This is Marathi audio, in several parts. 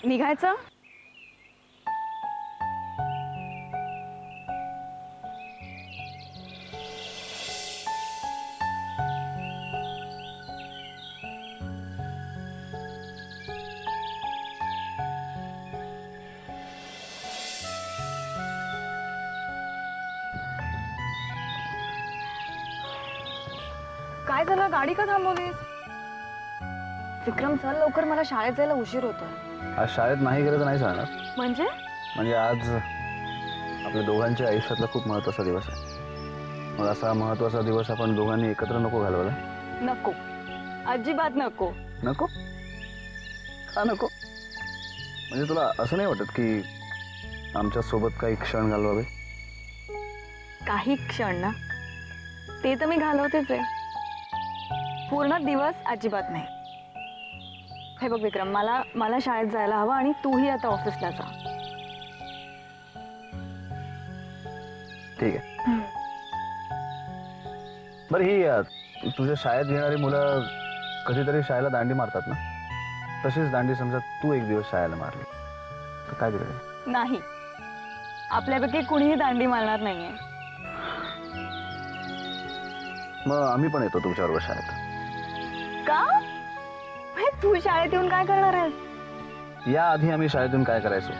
निघायचं? काय झालं? गाडी का थांबवलीस? विक्रम चल लवकर, मला शाळेत जायला उशीर होतोय. आज शाळेत नाही गेलं तर नाही चालणार. म्हणजे आज आपल्या दोघांच्या आयुष्यातला खूप महत्त्वाचा दिवस आहे. मग असा महत्त्वाचा दिवस आपण दोघांनी एकत्र नको घालवायला? नको, अजिबात नको. नको? का नको? म्हणजे तुला असं नाही वाटत की आमच्या सोबत काही क्षण घालवावे? काही क्षण ना, ते तर मी घालवतेच आहे. पूर्ण दिवस अजिबात नाही. हे बघ विक्रम, मला शाळेत जायला हवं आणि तूही आता ऑफिसला जा. ठीक आहे. बरं, ही तुझ्या शाळेत घेणारी मुलं कधीतरी शाळेला दांडी मारतात ना, तशीच दांडी समजा तू एक दिवस शाळेला मारली तर काय बिघडेल? नाही, आपल्यापैकी कुणीही दांडी मारणार नाहीये. मग आम्ही पण येतो तुमच्याबरोबर शाळेत. का? तू शाळेत येऊन काय करणार आहेस? या आधी आम्ही शाळेतून काय करायचो?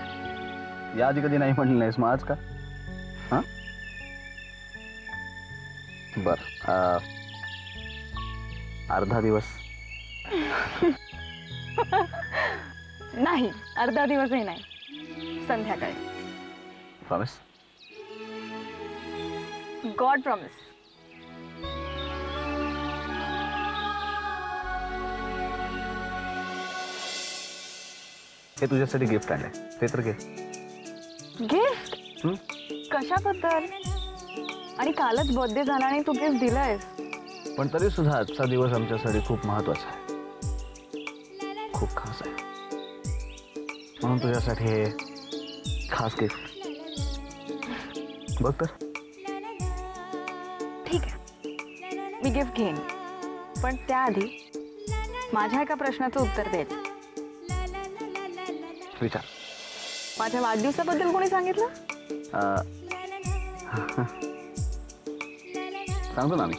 या आधी कधी नाही म्हणली नाहीस, मग आज का? हा, बर, अर्धा दिवस? नाही, अर्धा दिवसही नाही, संध्याकाळी. प्रॉमिस? God promise. हे तुझ्यासाठी गिफ्ट आणलंय, ते तर घे. गिफ्ट? कशाबद्दल? आणि कालच बर्थडे झाला आणि तू गिफ्ट दिलंयस. पण तरी सुद्धा आजचा दिवस आमच्यासाठी खूप महत्त्वाचा आहे, खूप खास आहे. म्हणून तुझ्यासाठी हे खास गिफ्ट बघ तर. ठीक आहे, मी गिफ्ट घेईन, पण त्याआधी माझ्या एका प्रश्नाचं उत्तर द्यायचं. विचार. माझ्या वाढदिवसाबद्दल कोणी सांगितलं? सांगतो ना मी,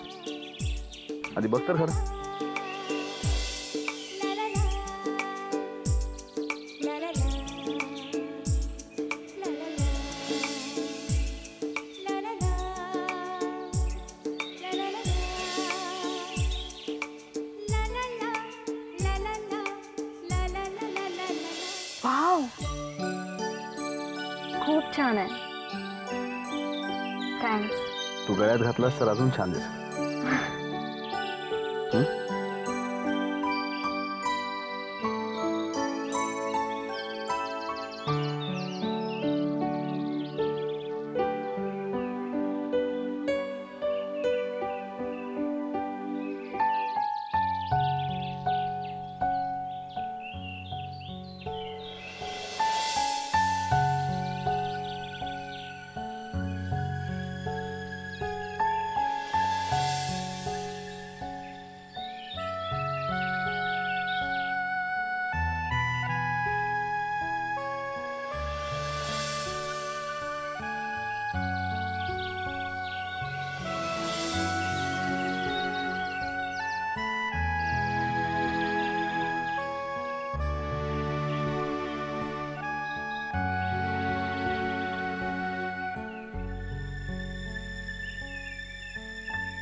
आधी बघ तर खरं. वाव, खूप छान आहे. थँक्स. तू गळ्यात घातलास तर अजून छान दिसेल.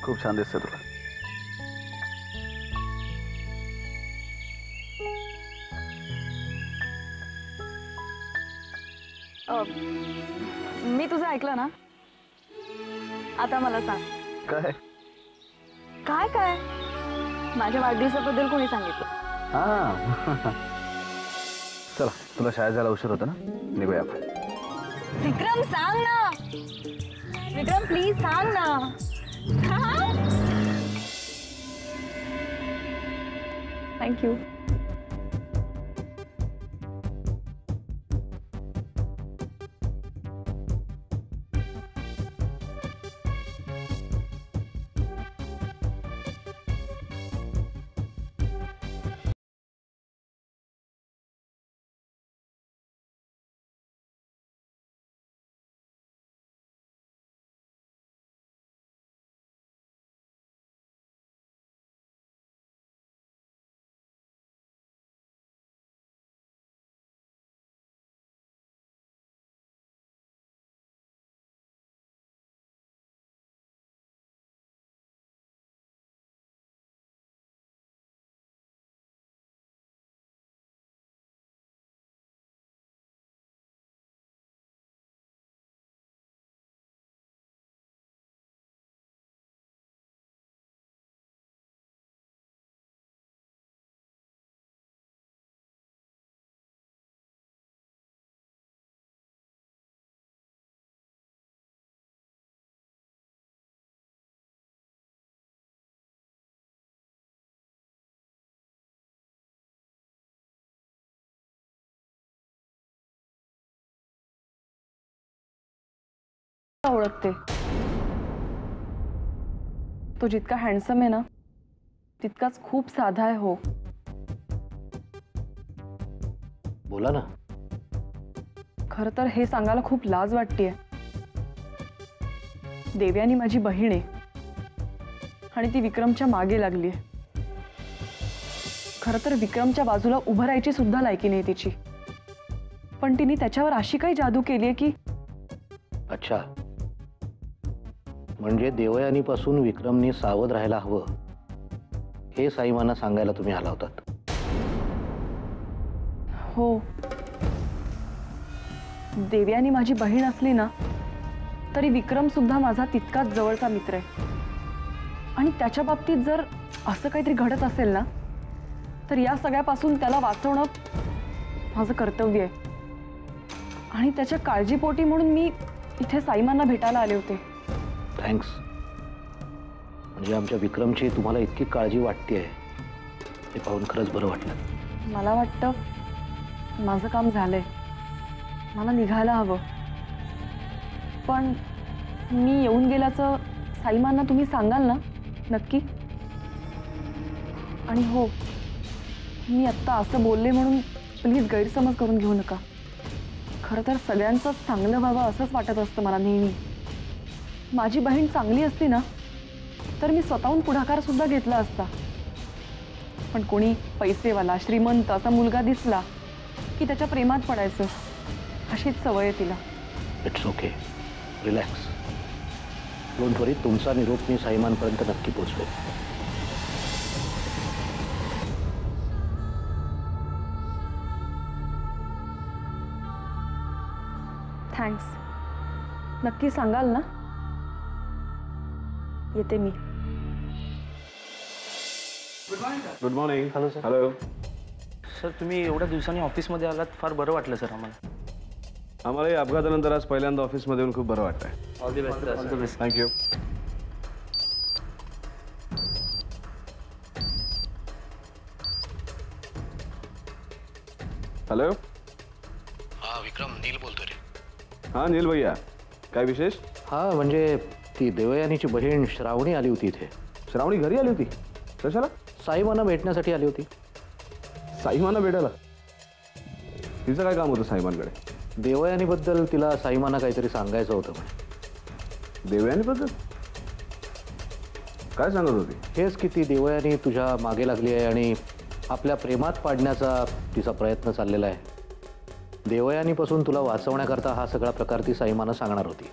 खूप छान दिसते तुला. मी तुझं ऐकलं ना, आता मला सांग. काय? काय काय? माझ्या वाढदिवसाबद्दल कोणी सांगितलं? हा, चला, तुला शाळेत जायला उशीर होता ना, निघूया आपण. विक्रम सांग ना, विक्रम प्लीज सांग ना. थँक्यू. ओळखते. तो जितका हँडसम आहे ना तितकाच खूप साधा आहे. हो, बोला ना. खरं तर हे सांगायला खूप लाज वाटतेय. देव्यानी माझी बहीण आहे आणि ती विक्रमच्या मागे लागली आहे. खरं तर विक्रमच्या बाजूला उभं राहायची सुद्धा लायकी नाही तिची, पण तिने त्याच्यावर अशी काही जादू केली आहे की. अच्छा, म्हणजे देवयानीपासून विक्रमनी सावध राहायला हवं हे साईमांना सांगायला तुम्ही आला होतात. हो, देव्यानी माझी बहीण असली ना तरी विक्रम सुद्धा माझा तितकाच जवळचा मित्र आहे. आणि त्याच्या बाबतीत जर असं काहीतरी घडत असेल ना तर या सगळ्यापासून त्याला वाचवणं माझं कर्तव्य आहे. आणि त्याच्या काळजीपोटी म्हणून मी इथे साईमांना भेटायला आले होते. थँक्स. म्हणजे आमच्या विक्रमची तुम्हाला इतकी काळजी वाटते हे पाहून खरंच बरं वाटलं. मला वाटतं माझं काम झालंय, मला निघायला हवं. पण मी येऊन गेल्याचं साईमांना तुम्ही सांगाल ना नक्की? आणि हो, मी आत्ता असं बोलले म्हणून प्लीज गैरसमज करून घेऊ नका. खरं तर सगळ्यांचंच चांगलं व्हावं असंच वाटत असतं मला नेहमी. माझी बहीण चांगली असती ना तर मी स्वतःहून पुढाकार सुद्धा घेतला असता. पण कोणी पैसेवाला श्रीमंत असा मुलगा दिसला की त्याच्या प्रेमात पडायचं, अशीच सवय आहे तिला. It's okay, relax. डोंट वरी, तुमचा निरोप मी साईमांपर्यंत नक्की पोहोचवेल. थँक्स. नक्की सांगाल ना? येते मी. Good morning. Hello sir. Hello sir, तुम्ही एवढ्या दिवसांनी ऑफिसमध्ये आलात, फार बरं वाटलं सर आम्हाला. आम्हाला या अपघातानंतर आज पहिल्यांदा ऑफिसमध्ये येऊन खूप बरं वाटतंय. All the best. All the best. Thank you. Hello. हा विक्रम, नील बोलतो रे. हां नील भैया, काय विशेष? हा म्हणजे ती देवयानीची बहीण श्रावणी आली होती इथे. श्रावणी घरी आली होती? कशाला? साईमांना भेटण्यासाठी आली होती. साईमांना भेटायला? तिचं काय काम होतं साईमांकडे? देवयानीबद्दल तिला साईमांना काहीतरी सांगायचं होतं म्हणे. देवयानीबद्दल काय सांगत होती? हेच की ती देवयानी तुझ्या मागे लागली आहे आणि आपल्या प्रेमात पाडण्याचा तिचा प्रयत्न चाललेला आहे. देवयानीपासून तुला वाचवण्याकरता हा सगळा प्रकार ती साईमांना सांगणार होती.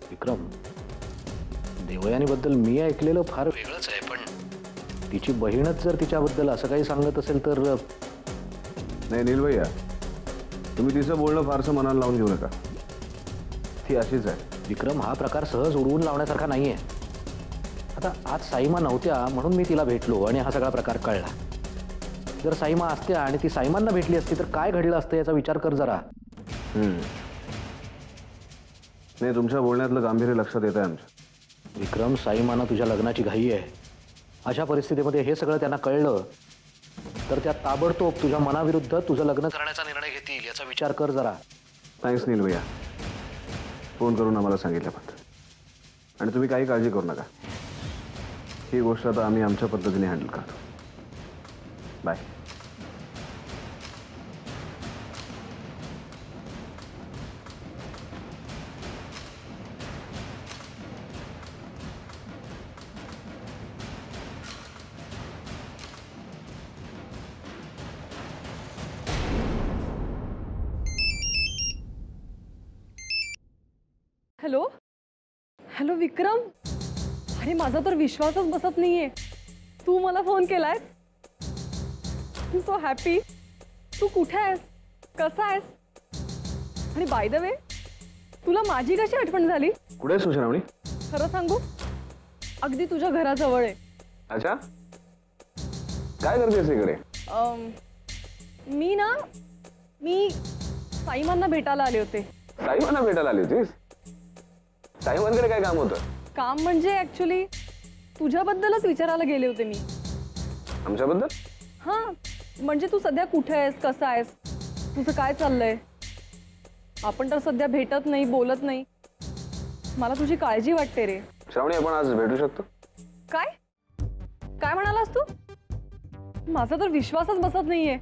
विक्रम, देवयानीबद्दल मी ऐकलेलं फार वेगळंच आहे, पण तिची बहीणच जर तिच्याबद्दल असं काही सांगत असेल तर. नाही नील भैया, तुम्ही तिचं बोलणं फारसं मनाला लावून घेऊ नका. ती अशीच आहे. विक्रम, हा प्रकार सहज उडवून लावण्यासारखा नाही आहे. आता आज साईमा नव्हत्या म्हणून मी तिला भेटलो आणि हा सगळा प्रकार कळला. जर साईमा असत्या आणि ती साईमांना भेटली असती तर काय घडलं असतं याचा विचार कर जरा. नाही, तुमच्या बोलण्यातलं गांभीर्य लक्षात येत आहे आमच्या. विक्रम, साईमांना तुझ्या लग्नाची घाई आहे. अशा परिस्थितीमध्ये हे सगळं त्यांना कळलं तर त्या ताबडतोब तुझ्या मनाविरुद्ध तुझं लग्न करण्याचा निर्णय घेतील, याचा विचार कर जरा. थँक्स नील भैया, फोन करून आम्हाला सांगितल्याबद्दल. आणि तुम्ही काही काळजी करू नका, ही गोष्ट आता आम्ही आमच्या पद्धतीने हँडल करतो. बाय. हॅलो. हॅलो विक्रम. अरे माझा तर विश्वासच बसत नाहीये, तू मला फोन केलाय. I so happy. तू कुठे आहेस, कसा आहेस? आणि बाय द वे, तुला माझी कशी आठवण झाली? कुठे आहेस श्रावणी? खरं सांगू, अगदी तुझ्या घराजवळ आहे. अच्छा, काय करतेस इकडे? मी साईमांना भेटायला आले होते. साईमांना भेटायला आली होतीस? साईमांकडे काय काम होतं? काम म्हणजे ऍक्च्युली तुझ्याबद्दलच विचारायला गेले होते मी. आमच्याबद्दल? हां, म्हणजे तू सध्या कुठे आहेस, कसा आहेस, तुझं काय चाललंय? आपण तर सध्या भेटत नाही, बोलत नाही. मला तुझी काळजी वाटते रे. श्रावणी, आपण आज भेटू शकतो? काय काय म्हणालास तू? माझा तर विश्वासच बसत नाहीये.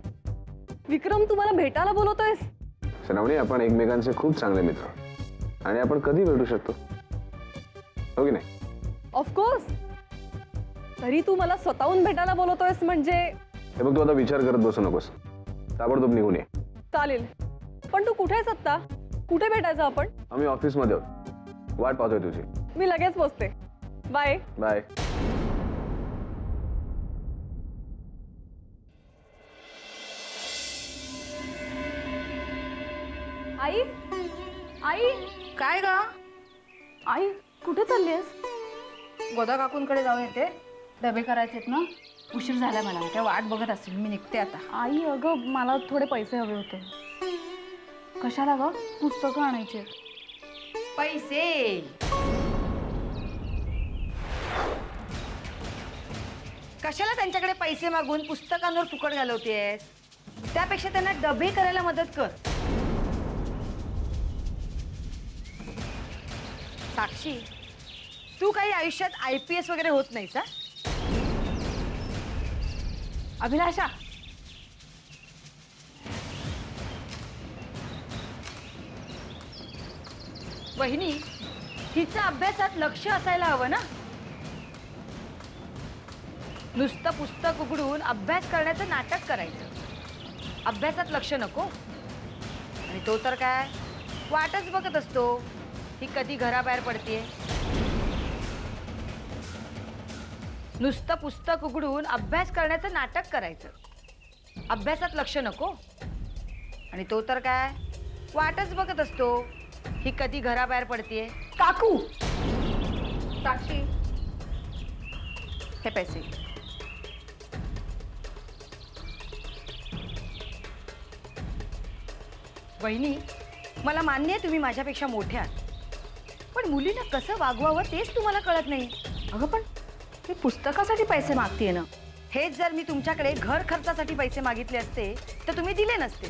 विक्रम, तू मला भेटायला बोलवतोयस? श्रावणी, आपण एकमेकांचे खूप चांगले मित्र आहोत. आणि आपण कधी भेटू शकतो, हो की नाही? ऑफकोर्स. तरी तू मला स्वतःहून भेटायला बोलवतोयस म्हणजे? हे बघ, तू आता विचार करत बसू नकोस. ताबडतोब निघून ये. चालेल, पण तू कुठे आहेस आत्ता? कुठे भेटायचं आपण? आम्ही ऑफिसमध्ये आहोत. वाट पाहतोय तुझी. मी लगेच पोचते. बाय. बाय. आई, आई, काय ग? आई, कुठे चाललीस? गोदा काकूंकडे जाऊन येते. डबे करायचेत ना, उशीर झाला मला. त्या वाट बघत असतील. मी निघते आता. आई, अगं मला थोडे पैसे हवे होते. कशाला ग? पुस्तकं आणायचे. पैसे? कशाला त्यांच्याकडे पैसे मागून पुस्तकांवर फुकट घालवतेस? त्यापेक्षा त्यांना डबे करायला मदत कर. साक्षी, तू काही आयुष्यात IPS वगैरे होत नाहीस? अभिलाषा, वहिनी, हिचं अभ्यासात लक्ष असायला हवं ना. नुसतं पुस्तक उघडून अभ्यास करण्याचं नाटक करायचं. अभ्यासात लक्ष नको. आणि तो तर काय वाटच बघत असतो ही कधी घराबाहेर पडतीये. नुसतं पुस्तक उघडून अभ्यास करण्याचं नाटक करायचं. अभ्यासात लक्ष नको. आणि तो तर काय वाटच बघत असतो ही कधी घराबाहेर पडतीये. काकू, साक्षी, हे पैसे. वहिनी, मला मान्य आहे तुम्ही माझ्यापेक्षा मोठे आहात, पण मुलींना कसं वागवावं तेच तुम्हाला कळत नाही. अगं, पण मी पुस्तकासाठी पैसे मागतेय ना. हेच जर मी तुमच्याकडे घर खर्चासाठी पैसे मागितले असते तर तुम्ही दिले नसते.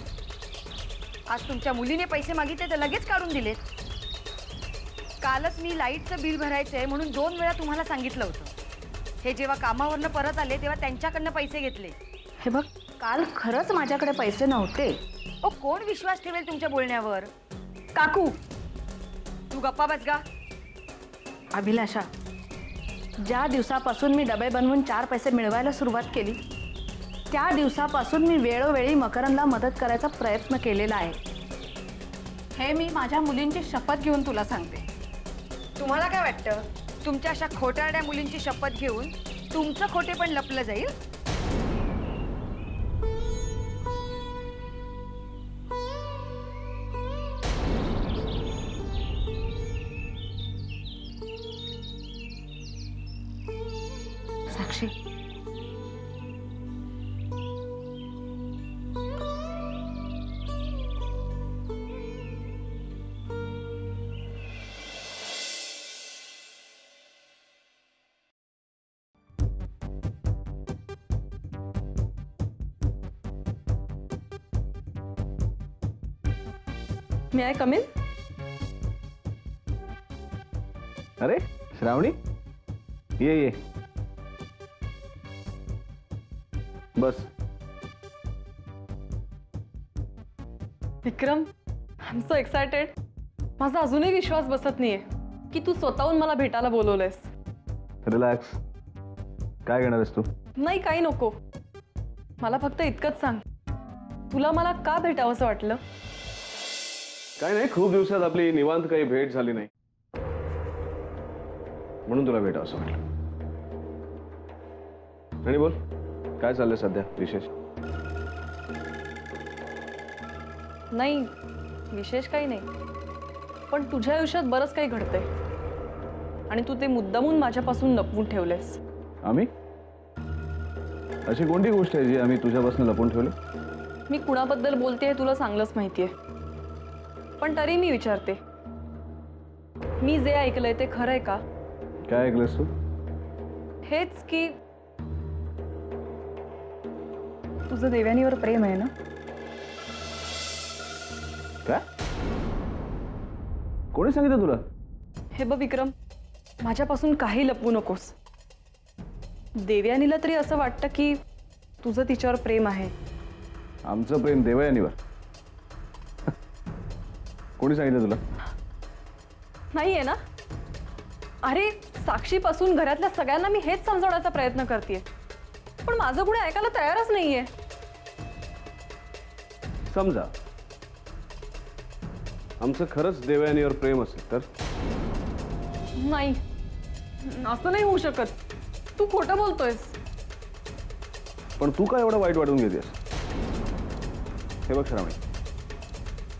आज तुमच्या मुलीने पैसे मागितले तर लगेच काढून दिलेत. कालच मी लाईटचं बिल भरायचं आहे म्हणून 2 वेळा तुम्हाला सांगितलं होतं. हे जेव्हा कामावरनं परत आले तेव्हा त्यांच्याकडनं पैसे घेतले. हे बघ, काल खरंच माझ्याकडे पैसे नव्हते. ओ, कोण विश्वास ठेवेल तुमच्या बोलण्यावर? काकू, तू गप्पा बस गा. अभिलाषा, ज्या दिवसापासून मी डबे बनवून 4 पैसे मिळवायला सुरुवात केली त्या दिवसापासून मी वेळोवेळी मकरंदला मदत करायचा प्रयत्न केलेला आहे. हे मी माझ्या मुलींची शपथ घेऊन तुला सांगते. तुम्हाला काय वाटतं, तुमच्या अशा खोटारड्या मुलींची शपथ घेऊन तुमचं खोटेपण लपलं जाईल? साक्षी, मी आय कम इन? अरे श्रावणी, ये. बस. विक्रम, आय एम सो एक्सायटेड. माझा अजूनही विश्वास बसत नाहीये की तू स्वतःहून मला भेटायला बोलवलंयस. रिलॅक्स. काय घेणार आहेस तू? नाही, काही नको. मला फक्त इतकंच सांग, तुला मला का भेटावंसं वाटलं? काय नाही, खूप दिवसात आपली निवांत काही भेट झाली नाही म्हणून तुला भेटावं असं वाटलं. आणि बोल, काय चाललंय सध्या विशेष? नाही, विशेष काही नाही, पण तुझ्या आयुष्यात बरंच काही घडतंय आणि तू ते मुद्दामून माझ्यापासून लपवून ठेवलेस. आम्ही? अशी कोणती गोष्ट आहे जी आम्ही तुझ्यापासून लपवून ठेवली? मी कुणाबद्दल बोलतेय तुला चांगलंच माहितीये, पण तरी मी विचारते, मी जे ऐकलंय ते खरंय का? काय ऐकलंस तू? हेच की तुझं देवयानीवर प्रेम आहे ना? काय? कोणी सांगितलं तुला? हे बघ विक्रम, माझ्यापासून काही लपवू नकोस. देवयानीला तरी असं वाटतं की तुझं तिच्यावर प्रेम आहे. आमचं प्रेम देवयानीवर? कोणी सांगितलं तुला? नाहीये ना? अरे साक्षीपासून घरातल्या सगळ्यांना मी हेच समजवण्याचा प्रयत्न करतेय, पण माझं कुणी ऐकायला तयारच नाहीये. समजा आमचं खरंच देवयानीवर प्रेम असेल तर? नाही, असं नाही होऊ शकत. तू खोटं बोलतोयस. पण तू काय एवढं वाईट वाटून घेतेस? हे बघ श्रावणी,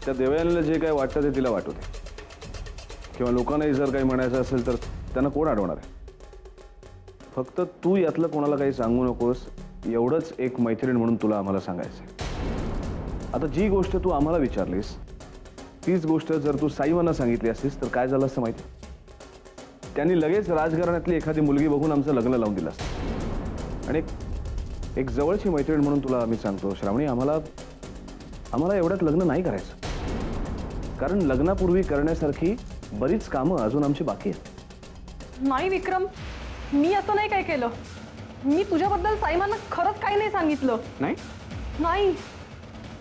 त्या देवयानीला जे काय वाटतं ते तिला वाटू दे, किंवा लोकांनाही जर काही म्हणायचं असेल तर त्यांना कोण अडवणार आहे? फक्त तू यातलं कोणाला काही सांगू नकोस, एवढंच एक मैत्रीण म्हणून तुला आम्हाला सांगायचं. आता जी गोष्ट तू आम्हाला विचारलीस तीच गोष्ट जर तू साईमांना सांगितली असतीस तर काय झालं असतं माहिती? त्यांनी लगेच राजघराण्यातली एखादी मुलगी बघून आमचं लग्न लावून दिलं असतं. आणि एक जवळची मैत्रीण म्हणून तुला आम्ही सांगतो श्रावणी, आम्हाला एवढ्यात लग्न नाही करायचं, कारण लग्नापूर्वी करण्यासारखी बरीच कामं अजून आमची बाकी आहेत. नाही विक्रम, मी असं नाही काय केलं. मी तुझ्याबद्दल साईमांना खरंच काही नाही सांगितलं. नाही? नाही.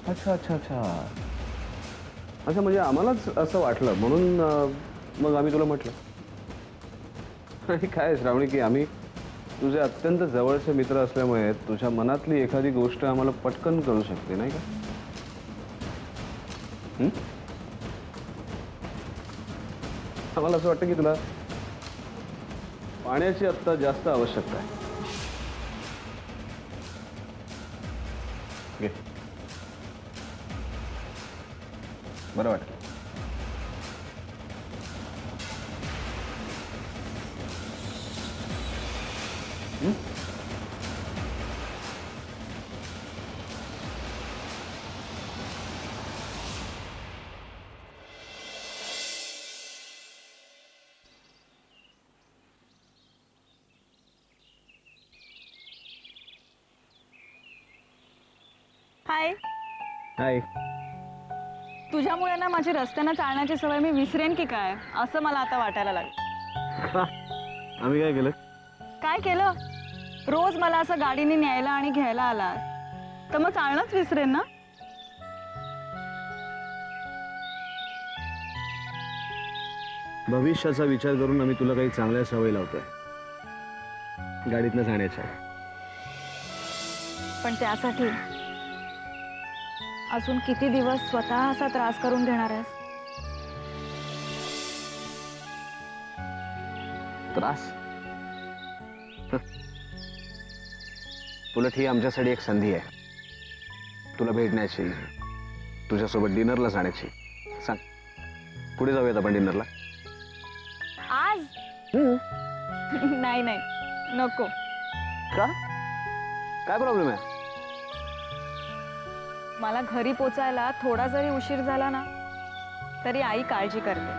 अच्छा अच्छा अच्छा अच्छा, म्हणजे आम्हालाच असं वाटलं म्हणून मग आम्ही तुला म्हटलं. आणि काय श्रावणी, की आम्ही तुझे अत्यंत जवळचे मित्र असल्यामुळे तुझ्या मनातली एखादी गोष्ट आम्हाला पटकन कळू शकते, नाही का? आम्हाला असं वाटतं की तुला पाण्याची आत्ता जास्त आवश्यकता आहे. घे. बरं वाटलं. हाय. हाय. तुझ्यामुळे ना माझी रस्त्यानं चालण्याची सवय मी विसरेन की काय असं मला आता वाटायला लागलं. आम्ही काय केलं? काय केलं? रोज मला असं गाडीने न्यायला आणि घ्यायला आला तर मग चालणंच विसरेन ना. भविष्याचा विचार करून आम्ही तुला काही चांगल्या सवय लावतोय गाडीतनं जाण्याच्या. पण त्यासाठी अजून किती दिवस स्वतः असा त्रास करून घेणार आहेस? त्रास? उलट ही आमच्यासाठी एक संधी आहे तुला भेटण्याची, तुझ्यासोबत डिनरला जाण्याची. सांग, कुठे जाऊयात आपण डिनरला? आज? नाही नाही, नको. का? काय प्रॉब्लेम आहे? मला घरी पोचायला थोडा जरी उशीर झाला ना तरी आई काळजी करते,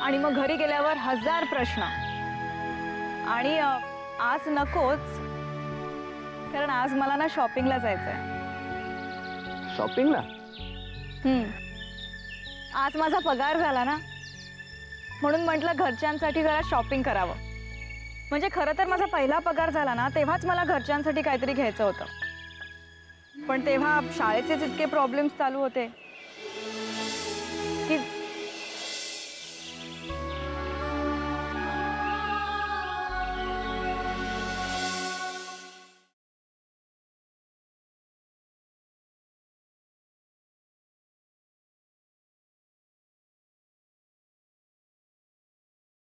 आणि मग घरी गेल्यावर 1000 प्रश्न. आणि आज नकोच, कारण आज मला ना शॉपिंगला जायचंय. शॉपिंगला? आज माझा पगार झाला ना, म्हणून म्हटलं घरच्यांसाठी जरा शॉपिंग करावं. म्हणजे खरं तर माझा पहिला पगार झाला ना तेव्हाच मला घरच्यांसाठी काहीतरी घ्यायचं होतं, पण तेव्हा शाळेचेच इतके प्रॉब्लेम्स चालू होते